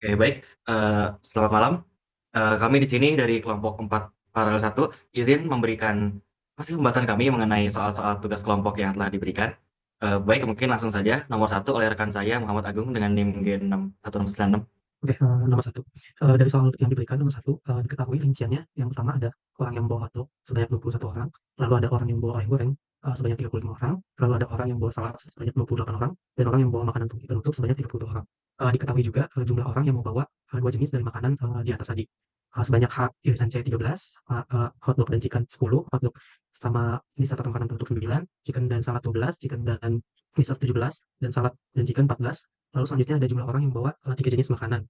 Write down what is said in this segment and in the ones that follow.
Oke, baik. Selamat malam. Kami di sini dari kelompok 4 paralel 1 izin memberikan hasil pembahasan kami mengenai soal-soal tugas kelompok yang telah diberikan. Baik, mungkin langsung saja. Nomor satu oleh rekan saya Muhammad Agung dengan NIM G61696. Oke, nomor satu. Dari soal yang diberikan nomor satu, diketahui rinciannya yang pertama ada orang yang membawa hotdog sebanyak 21 orang, lalu ada orang yang membawa ayam goreng sebanyak 35 orang, lalu ada orang yang membawa salad sebanyak 28 orang, dan orang yang membawa makanan penutup sebanyak 32 orang. Diketahui juga jumlah orang yang membawa dua jenis dari makanan di atas tadi. Sebanyak H irisan C 13, hotdog dan chicken 10, hotdog sama dessert atau makanan penutup 9, chicken dan salad 12, chicken dan dessert 17, dan salad dan chicken 14. Lalu selanjutnya ada jumlah orang yang membawa 3 jenis makanan.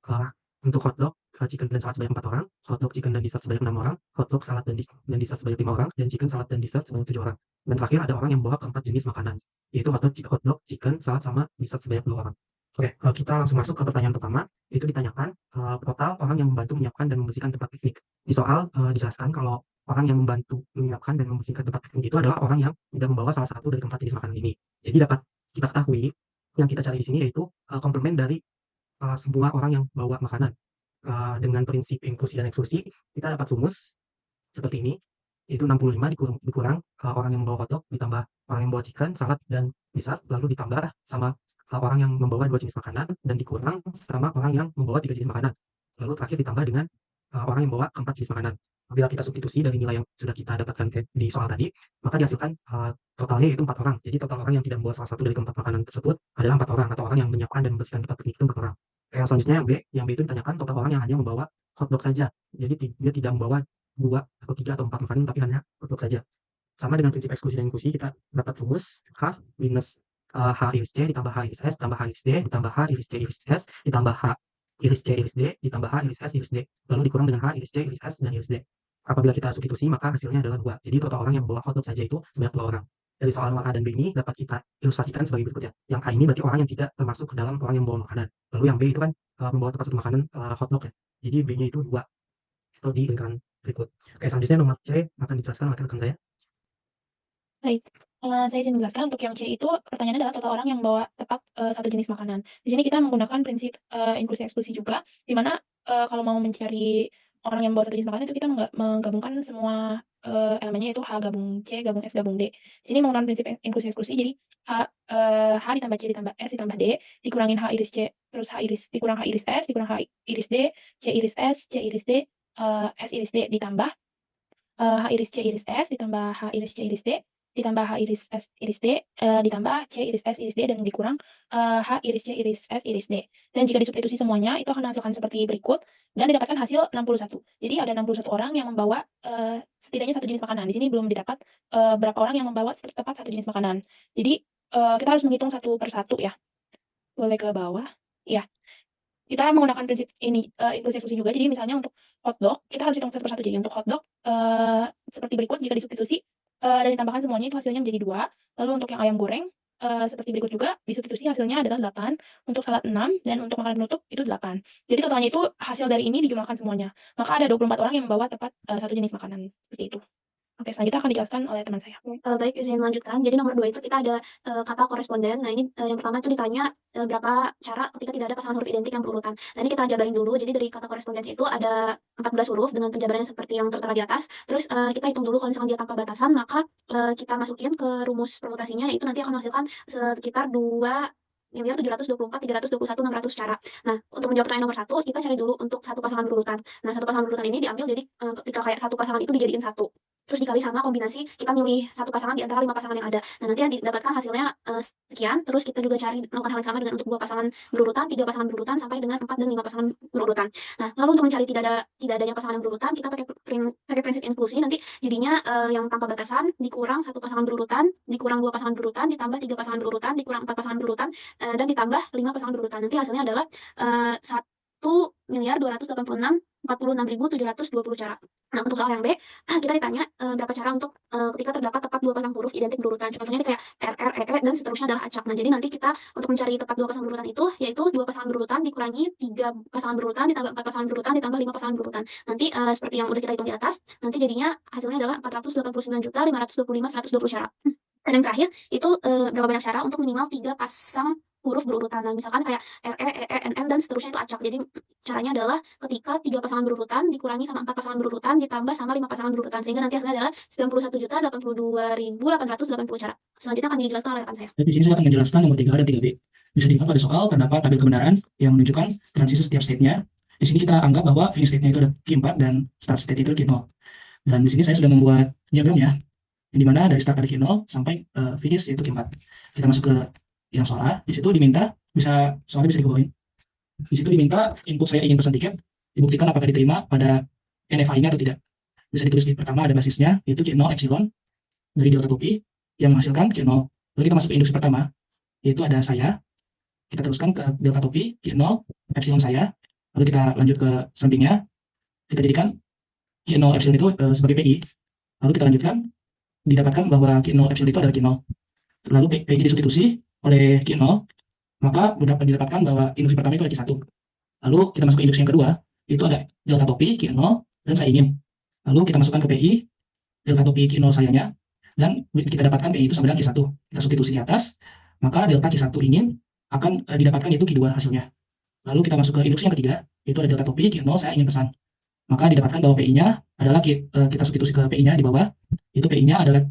Eee, untuk hotdog, chicken dan salad sebanyak 4 orang, hotdog, chicken dan dessert sebanyak 6 orang, hotdog, salad dan dessert sebanyak 5 orang, dan chicken, salad dan dessert sebanyak 7 orang. Dan terakhir ada orang yang membawa keempat jenis makanan, yaitu hotdog, chicken, salad, sama dessert sebanyak 2 orang. Oke, kita langsung masuk ke pertanyaan pertama, itu ditanyakan, total orang yang membantu menyiapkan dan membersihkan tempat piknik. Di soal, dijelaskan kalau orang yang membantu menyiapkan dan membersihkan tempat piknik itu adalah orang yang tidak membawa salah satu dari keempat jenis makanan ini. Jadi dapat kita ketahui, yang kita cari di sini yaitu, komplement dari semua orang yang bawa makanan. Dengan prinsip inklusi dan eksklusi, kita dapat rumus seperti ini, itu 65 dikurang orang yang membawa hotdog, ditambah orang yang membawa chicken, salad, dan dessert, lalu ditambah sama orang yang membawa 2 jenis makanan, dan dikurang sama orang yang membawa 3 jenis makanan. Lalu terakhir ditambah dengan orang yang membawa keempat jenis makanan. Bila kita substitusi dari nilai yang sudah kita dapatkan di soal tadi, maka dihasilkan totalnya yaitu 4 orang. Jadi total orang yang tidak membawa salah satu dari keempat makanan tersebut adalah 4 orang, atau orang yang menyiapkan dan membersihkan tempat piknik itu 4 orang. Yang selanjutnya yang B itu ditanyakan total orang yang hanya membawa hotdog saja. Jadi dia tidak membawa 2 atau 3 atau 4 makanan, tapi hanya hotdog saja. Sama dengan prinsip eksklusi dan inklusi, kita dapat rumus H minus H iris C ditambah H iris S tambah H iris D ditambah H iris C iris S ditambah H iris C iris D ditambah H iris S iris D, lalu dikurang dengan H iris C iris S dan iris D. Apabila kita substitusi, maka hasilnya adalah 2. Jadi total orang yang membawa hotdog saja itu sebanyak 2 orang. Dari soal nomor A dan B ini dapat kita ilustrasikan sebagai berikut ya. Yang A ini berarti orang yang tidak termasuk ke dalam orang yang membawa makanan. Lalu yang B itu kan membawa tepat satu makanan hotdog ya. Jadi B-nya itu 2 atau di lingkaran berikut. Oke, selanjutnya nomor C akan dijelaskan oleh rekan saya. Baik, saya izin menjelaskan untuk yang C itu pertanyaannya adalah total orang yang membawa tepat, 1 jenis makanan. Di sini kita menggunakan prinsip, inklusi eksklusi juga, di mana, kalau mau mencari orang yang membawa 1 jenis makanan itu kita menggabungkan semua, elemennya yaitu H gabung C gabung S gabung D. Di sini menggunakan prinsip inklusi eksklusi jadi H ditambah C ditambah S ditambah D, dikurangin H iris C, terus dikurang H iris S, dikurang H iris D, C iris S, C iris D, S iris D ditambah H iris C iris S ditambah H iris C iris D, ditambah H iris S iris D, ditambah C iris S iris D dan dikurang, H iris C iris S iris D. Dan jika disubstitusi semuanya itu akan menghasilkan seperti berikut dan didapatkan hasil 61. Jadi ada 61 orang yang membawa, setidaknya 1 jenis makanan. Di sini belum didapat, berapa orang yang membawa tepat 1 jenis makanan. Jadi, kita harus menghitung satu per satu ya. Boleh ke bawah? Iya. Kita menggunakan prinsip ini, inklusi eksklusi juga. Jadi misalnya untuk hotdog, kita harus hitung satu per satu. Jadi untuk hotdog, seperti berikut jika disubstitusi, dan ditambahkan semuanya itu hasilnya menjadi 2. Lalu untuk yang ayam goreng, seperti berikut juga, disubstitusi hasilnya adalah 8, untuk salad 6, dan untuk makanan penutup itu 8. Jadi totalnya itu hasil dari ini dijumlahkan semuanya. Maka ada 24 orang yang membawa tepat, 1 jenis makanan, seperti itu. Oke, selanjutnya akan dijelaskan oleh teman saya. Baik, izin melanjutkan. Jadi nomor 2 itu kita ada, kata koresponden. Nah ini, yang pertama itu ditanya, berapa cara ketika tidak ada pasangan huruf identik yang berurutan. Nah ini kita jabarin dulu. Jadi dari kata korespondensi itu ada 14 huruf dengan penjabarannya seperti yang tertera di atas. Terus, kita hitung dulu kalau misalkan dia tanpa batasan, maka, kita masukin ke rumus permutasinya, yaitu nanti akan menghasilkan sekitar 2.724.321.600 cara. Nah, untuk menjawab pertanyaan nomor 1, kita cari dulu untuk satu pasangan berurutan. Nah, satu pasangan berurutan ini diambil jadi, ketika kayak satu pasangan itu dijadiin satu, terus dikali sama kombinasi, kita milih satu pasangan di antara 5 pasangan yang ada. Nah, nanti yang didapatkan hasilnya, sekian, terus kita juga melakukan hal yang sama dengan untuk 2 pasangan berurutan, 3 pasangan berurutan, sampai dengan 4 dan 5 pasangan berurutan. Nah, lalu untuk mencari tidak adanya pasangan yang berurutan, kita pakai prinsip inklusi, nanti jadinya, yang tanpa batasan dikurang 1 pasangan berurutan, dikurang 2 pasangan berurutan, ditambah 3 pasangan berurutan, dikurang 4 pasangan berurutan, dan ditambah 5 pasangan berurutan. Nanti hasilnya adalah, 1.246.046.720 cara. Nah, untuk soal yang B, kita ditanya, berapa cara untuk, ketika terdapat tepat 2 pasang huruf identik berurutan. Contohnya kayak RR, EE, dan seterusnya adalah acak. Nah, jadi nanti kita untuk mencari tepat 2 pasang berurutan itu, yaitu 2 pasangan berurutan dikurangi 3 pasangan berurutan, ditambah 4 pasangan berurutan, ditambah 5 pasangan berurutan. Nanti, seperti yang udah kita hitung di atas, nanti jadinya hasilnya adalah 489.525.120 cara. Dan yang terakhir itu, berapa banyak cara untuk minimal 3 pasang huruf berurutan. Nah, misalkan kayak RE, EE, NN, dan seterusnya itu acak. Jadi caranya adalah ketika 3 pasangan berurutan dikurangi sama 4 pasangan berurutan ditambah sama 5 pasangan berurutan, sehingga nanti hasilnya adalah 91.082.880 cara. Selanjutnya akan dijelaskan oleh rekan saya. Di sini saya akan menjelaskan nomor 3 dan 3B. Bisa dilihat pada soal terdapat tabel kebenaran yang menunjukkan transisi setiap state-nya. Di sini kita anggap bahwa finish state-nya itu ada Q4 dan start state itu Q0. Dan di sini saya sudah membuat diagramnya, yang dimana dari start ada Q0 sampai finish yaitu Q4. Kita masuk ke yang soal A. Di situ diminta, soalnya bisa dikebawain. Di situ diminta input saya ingin pesan tiket, dibuktikan apakah diterima pada NFA-nya atau tidak. Bisa ditulis di pertama ada basisnya, yaitu Q0 epsilon dari delta topi yang menghasilkan Q0. Lalu kita masuk ke induksi pertama, yaitu ada saya. Kita teruskan ke delta topi Q0 epsilon saya. Lalu kita lanjut ke sampingnya. Kita jadikan Q0 epsilon itu sebagai PI. Lalu kita lanjutkan, didapatkan bahwa Q0 epsilon itu adalah Q0. Lalu PI disubstitusi oleh Q0, maka didapatkan bahwa induksi pertama itu ada Q1. Lalu kita masuk ke induksi yang kedua, itu ada delta topi Q0 dan saya ingin. Lalu kita masukkan ke PI, delta topi Q0 sayanya, dan kita dapatkan PI itu sama dengan Q1. Kita substitusi di atas, maka delta Q1 ingin akan didapatkan itu Q2 hasilnya. Lalu kita masuk ke induksi yang ketiga, itu ada delta topi Q0 saya ingin pesan. Maka didapatkan bahwa PI-nya adalah kita substitusi ke PI-nya di bawah, itu PI-nya adalah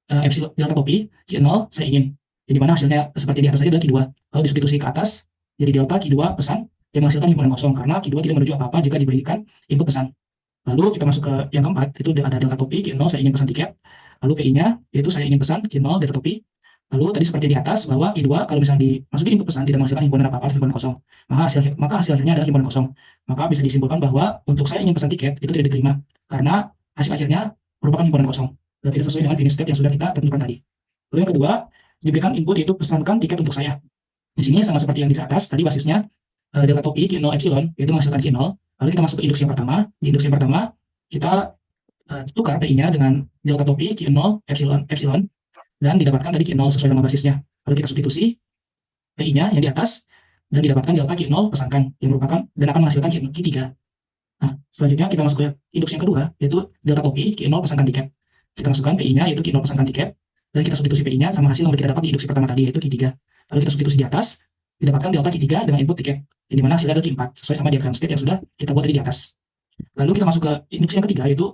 epsilon delta topi Q0 saya ingin. Jadi mana hasilnya seperti di atas tadi adalah Q2. Lalu disubstitusi ke atas, jadi delta Q2 pesan yang menghasilkan himpunan kosong, karena Q2 tidak menuju apa-apa jika diberikan input pesan. Lalu kita masuk ke yang keempat, itu ada delta topi Q0 saya ingin pesan tiket. Lalu PI-nya yaitu saya ingin pesan Q0 delta topi. Lalu tadi seperti di atas bahwa Q2 kalau misalnya dimasukin input pesan tidak menghasilkan himpunan apa-apa atau himpunan kosong, maka hasilnya adalah himpunan kosong. Maka bisa disimpulkan bahwa untuk saya ingin pesan tiket itu tidak diterima karena hasil akhirnya merupakan himpunan kosong dan tidak sesuai dengan finish state yang sudah kita tentukan tadi. Lalu yang kedua, diberikan input yaitu pesankan tiket untuk saya. Di sini sama seperti yang di atas, tadi basisnya delta topi Q0 epsilon yaitu menghasilkan Q0. Lalu kita masuk ke induksi yang pertama. Di induksi yang pertama kita tukar PI-nya dengan delta topi Q0 epsilon dan didapatkan tadi Q0 sesuai nama basisnya. Lalu kita substitusi PI-nya yang di atas dan didapatkan delta Q0 pesankan yang merupakan dan akan menghasilkan Q3. Nah, selanjutnya kita masuk ke induksi yang kedua yaitu delta topi Q0 pesankan tiket. Kita masukkan PI-nya yaitu Q0 pesankan tiket dan kita substitusi PI-nya sama hasil yang kita dapat di induksi pertama tadi yaitu Q3. Lalu kita substitusi di atas, didapatkan delta Q3 dengan input tiket, yang dimana hasilnya adalah Q4 sesuai sama diagram state yang sudah kita buat tadi di atas. Lalu kita masuk ke induksi yang ketiga yaitu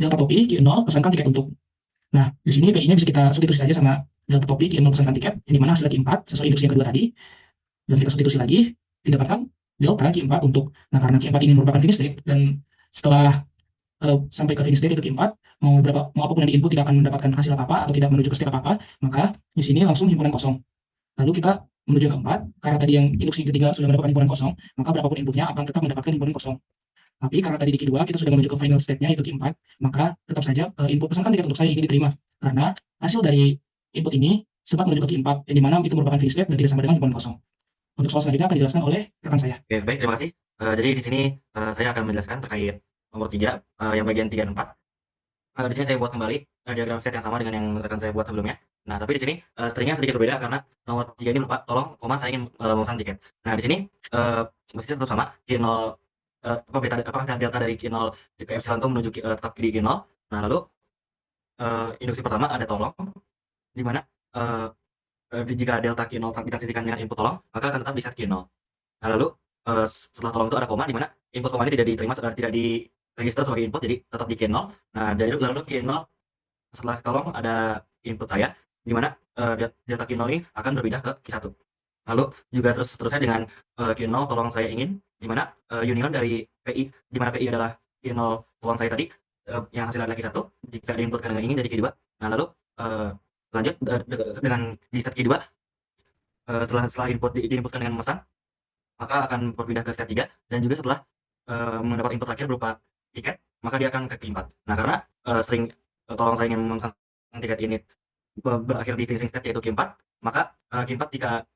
delta topi Q0 pesankan tiket untuk. Nah, di sini PI-nya bisa kita substitusi saja sama delta topi Q0 pesankan tiket, yang dimana hasilnya Q4 sesuai induksi yang kedua tadi, dan kita substitusi lagi, didapatkan delta Q4 untuk. Nah, karena Q4 ini merupakan finish state dan setelah sampai ke finish state itu Q4, mau apapun yang diinput tidak akan mendapatkan hasil apa-apa atau tidak menuju ke state apa-apa, maka di sini langsung himpunan kosong. Lalu kita menuju yang keempat, karena tadi yang induksi ketiga sudah mendapatkan himpunan kosong, maka berapapun inputnya akan tetap mendapatkan himpunan kosong. Tapi karena tadi di Q2 kita sudah menuju ke final state-nya yaitu Q4, maka tetap saja input pesankan tiket untuk saya ingin diterima, karena hasil dari input ini sempat menuju ke Q4, yang dimana itu merupakan finish state dan tidak sama dengan himpunan kosong. Untuk soal selanjutnya akan dijelaskan oleh rekan saya. Oke, baik, terima kasih. Jadi di sini saya akan menjelaskan terkait nomor 3, yang bagian 3 dan 4. Di sini saya buat kembali diagram state yang sama dengan yang rekan saya buat sebelumnya. Nah, tapi di sini stringnya sedikit berbeda karena nomor 3 ini lupa, tolong koma saya ingin memesan tiket. Nah, di sini basisnya tetap sama, Q0 apakah delta dari Q0 ke epsilon itu menuju tetap di Q0. Nah, lalu induksi pertama ada tolong, di mana jika delta Q0 ditransikan dengan input tolong, maka akan tetap di set Q0. Nah, lalu setelah tolong itu ada koma, di mana input koma ini tidak diterima, tidak di register sebagai input, jadi tetap di Q0. Nah, dari lalu Q0 setelah tolong ada input saya, di mana delta Q0 ini akan berpindah ke Q1. Lalu juga terusnya dengan Q0 tolong saya ingin, di mana union dari PI, di mana PI adalah Q0 tolong saya tadi, yang hasilnya adalah Q1 jika diinputkan dengan ingin jadi Q2. Nah, lalu lanjut dengan di set Q2, setelah diinputkan dengan memesan, maka akan berpindah ke step 3, dan juga setelah mendapat input terakhir berupa tiket, maka dia akan ke Q4. Nah, karena string tolong saya ingin memesan tiket ini berakhir di finishing state yaitu Q4, maka Q4 jika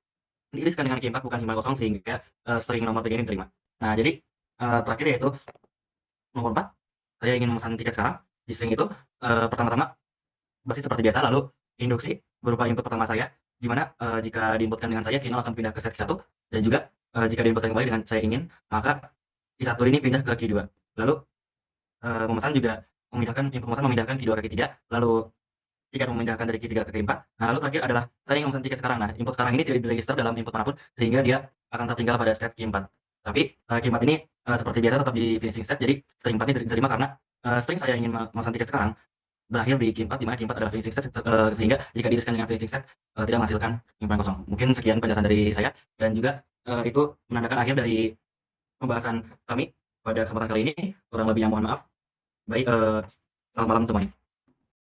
diiriskan dengan Q4 bukan himpunan kosong, sehingga string nomor 3 ini diterima. Nah, jadi terakhir yaitu nomor 4, saya ingin memesan tiket sekarang. Di string itu pertama-tama basis seperti biasa, lalu induksi berupa input pertama saya, di mana jika diinputkan dengan saya, Q0 akan pindah ke set Q1, dan juga jika diinputkan kembali dengan saya ingin, maka Q1 ini pindah ke Q2. Lalu memesan juga memindahkan Q2 ke Q3, lalu tiket memindahkan dari Q3 ke Q4. Nah, lalu terakhir adalah saya ingin memesan tiket sekarang. Nah, input sekarang ini tidak diregister dalam input manapun, sehingga dia akan tertinggal pada step Q4. Tapi Q4 ini seperti biasa tetap di finishing step, jadi string 4 ini diterima karena string saya ingin memesan tiket sekarang berakhir di Q4, di mana Q4 adalah finishing step, sehingga jika di-scan dengan finishing step tidak menghasilkan penyimpanan kosong. Mungkin sekian penjelasan dari saya, dan juga itu menandakan akhir dari pembahasan kami pada kesempatan kali ini. Kurang lebihnya mohon maaf. Baik, selamat malam semuanya.